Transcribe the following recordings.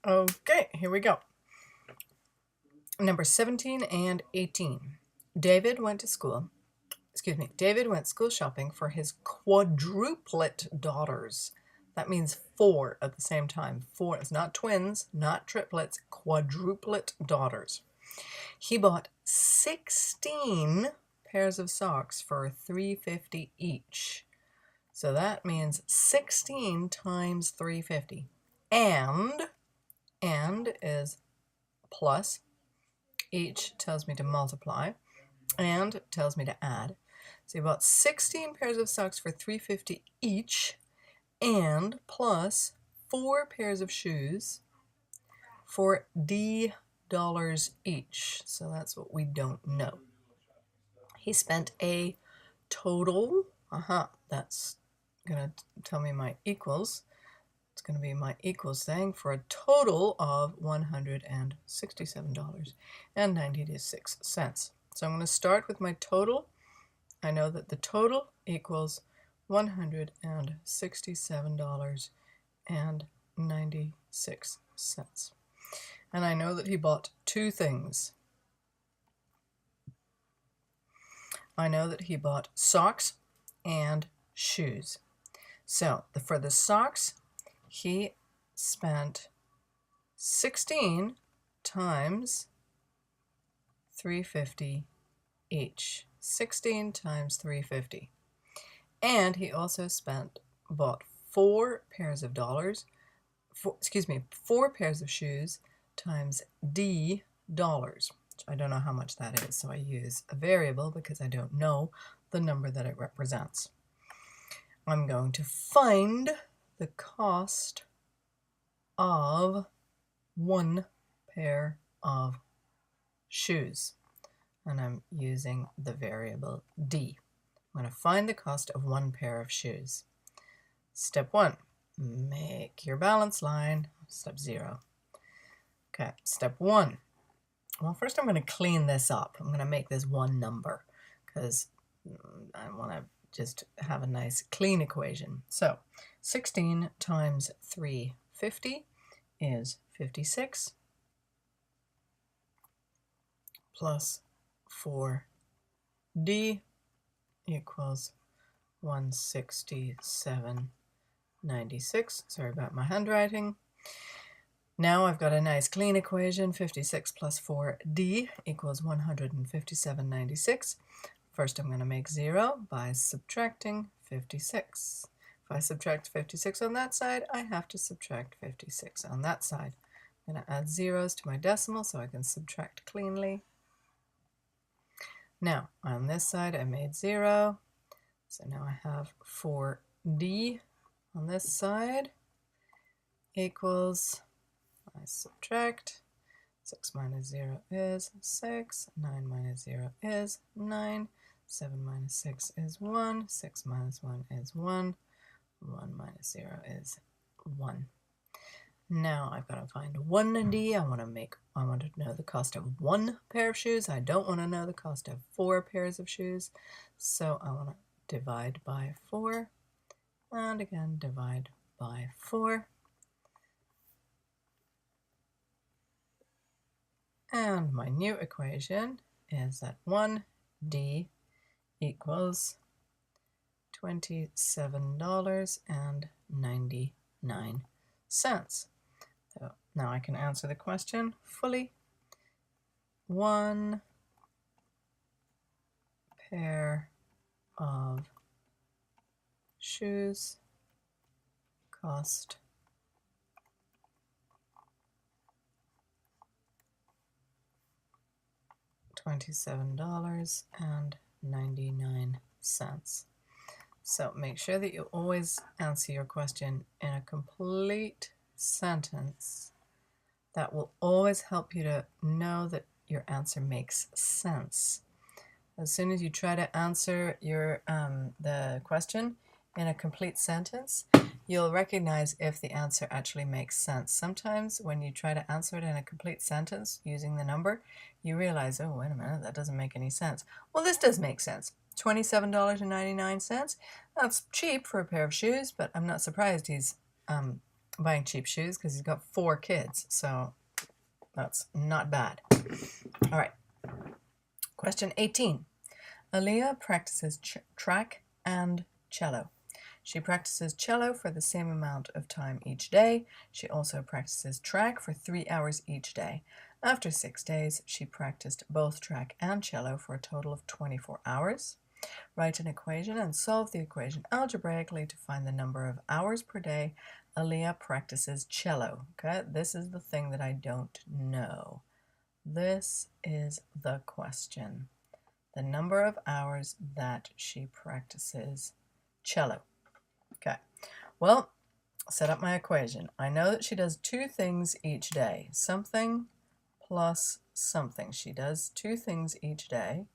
Okay, here we go. Number 17 and 18. David went school shopping for his quadruplet daughters. That means 4 at the same time. 4, it's not twins, not triplets, quadruplet daughters. He bought 16 pairs of socks for $3.50 each. So that means 16 times $3.50. And is plus. Each tells me to multiply, and tells me to add. So you bought 16 pairs of socks for $3.50 each, and plus 4 pairs of shoes for $D each. So that's what we don't know. He spent a total, that's gonna tell me my equals. It's going to be my equals thing for a total of $167.96. So I'm going to start with my total. I know that the total equals $167.96. And I know that he bought 2 things. I know that he bought socks and shoes. So for the socks, he spent 16 times $3.50 each. 16 times $3.50. And he also bought 4 pairs of shoes times $D. I don't know how much that is, so I use a variable because I don't know the number that it represents. I'm going to find the cost of 1 pair of shoes, and I'm using the variable D. I'm going to find the cost of 1 pair of shoes. Step 1, make your balance line. Step 0. Okay, step 1. Well, first I'm going to clean this up. I'm going to make this one number because I want to just have a nice clean equation. So 16 times $3.50 is 56 plus 4D equals 167.96. Sorry about my handwriting. Now I've got a nice clean equation. 56 plus 4D equals 157.96. First I'm going to make 0 by subtracting 56. If I subtract 56 on that side, I have to subtract 56 on that side. I'm going to add zeros to my decimal so I can subtract cleanly. Now, on this side I made 0, so now I have 4D on this side equals, I subtract, 6 minus 0 is 6, 9 minus 0 is 9, 7 minus 6 is 1, 6 minus 1 is 1, 1 minus 0 is 1. Now I've got to find 1D. I want to know the cost of 1 pair of shoes. I don't want to know the cost of 4 pairs of shoes. So I want to divide by 4, and again divide by 4. And my new equation is that 1D equals $27.99. So now I can answer the question fully. 1 pair of shoes cost $27.99. So make sure that you always answer your question in a complete sentence. That will always help you to know that your answer makes sense. As soon as you try to answer the question in a complete sentence, you'll recognize if the answer actually makes sense. Sometimes when you try to answer it in a complete sentence using the number, you realize, oh, wait a minute, that doesn't make any sense. Well, this does make sense. $27.99. That's cheap for a pair of shoes, but I'm not surprised he's buying cheap shoes because he's got 4 kids, so that's not bad. All right. Question 18. Aaliyah practices track and cello. She practices cello for the same amount of time each day. She also practices track for 3 hours each day. After 6 days, she practiced both track and cello for a total of 24 hours. Write an equation and solve the equation algebraically to find the number of hours per day Aaliyah practices cello. Okay, this is the thing that I don't know. This is the question. The number of hours that she practices cello. Okay, well, set up my equation. I know that she does 2 things each day. Something plus something. She does 2 things each day.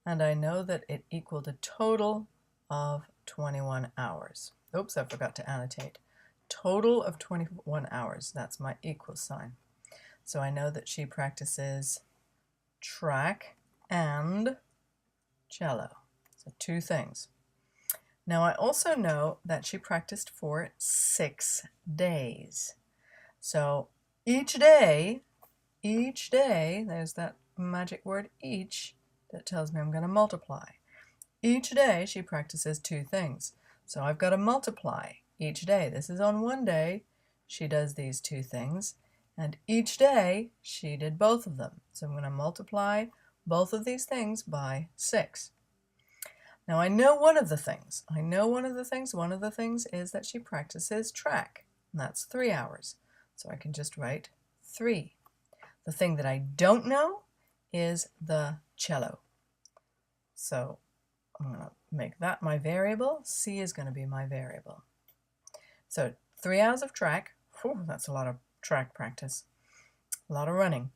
And I know that it equaled a total of 21 hours. Oops, I forgot to annotate. Total of 21 hours. That's my equal sign. So I know that she practices track and cello. So 2 things. Now I also know that she practiced for 6 days. So each day, there's that magic word each that tells me I'm going to multiply. Each day she practices 2 things. So I've got to multiply each day. This is on one day she does these 2 things, and each day she did both of them. So I'm going to multiply both of these things by 6. Now I know one of the things. One of the things is that she practices track, and that's 3 hours. So I can just write 3. The thing that I don't know is the cello. So I'm going to make that my variable. C is going to be my variable. So 3 hours of track, that's a lot of track practice, a lot of running,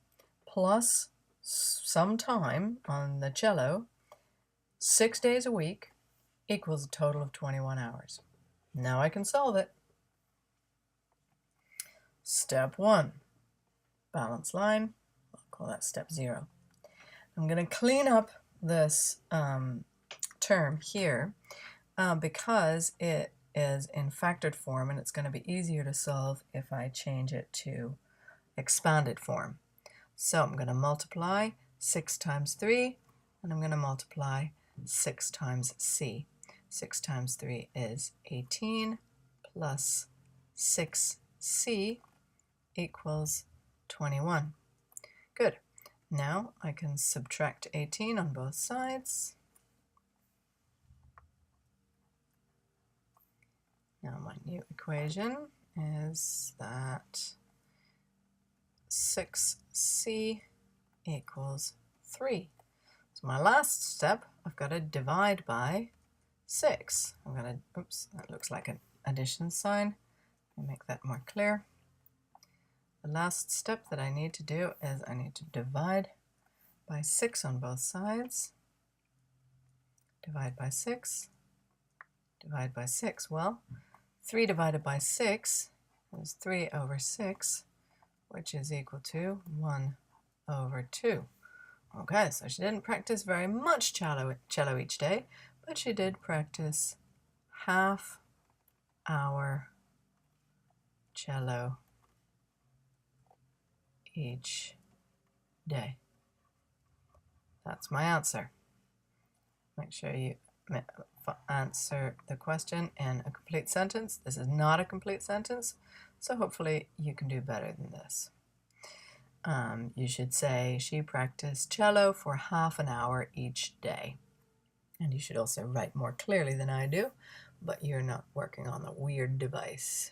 plus some time on the cello, 6 days a week, equals a total of 21 hours. Now I can solve it. Step 1, balance line. I'll call that step 0. I'm going to clean up this term here because it is in factored form, and it's going to be easier to solve if I change it to expanded form. So I'm going to multiply 6 times 3, and I'm going to multiply 6 times c. 6 times 3 is 18 plus 6c equals 21. Good. Now I can subtract 18 on both sides. Now my new equation is that 6c equals 3. So my last step, I've got to divide by 6. I'm going to, oops, that looks like an addition sign. Let me make that more clear. The last step that I need to do is I need to divide by 6 on both sides. Divide by 6. Divide by 6. Well, 3 divided by 6 is 3 over 6, which is equal to 1 over 2. Okay, so she didn't practice very much cello each day, but she did practice half hour cello each day. That's my answer. Make sure you answer the question in a complete sentence. This is not a complete sentence, so hopefully you can do better than this. You should say she practiced cello for half an hour each day. And you should also write more clearly than I do, but you're not working on a weird device.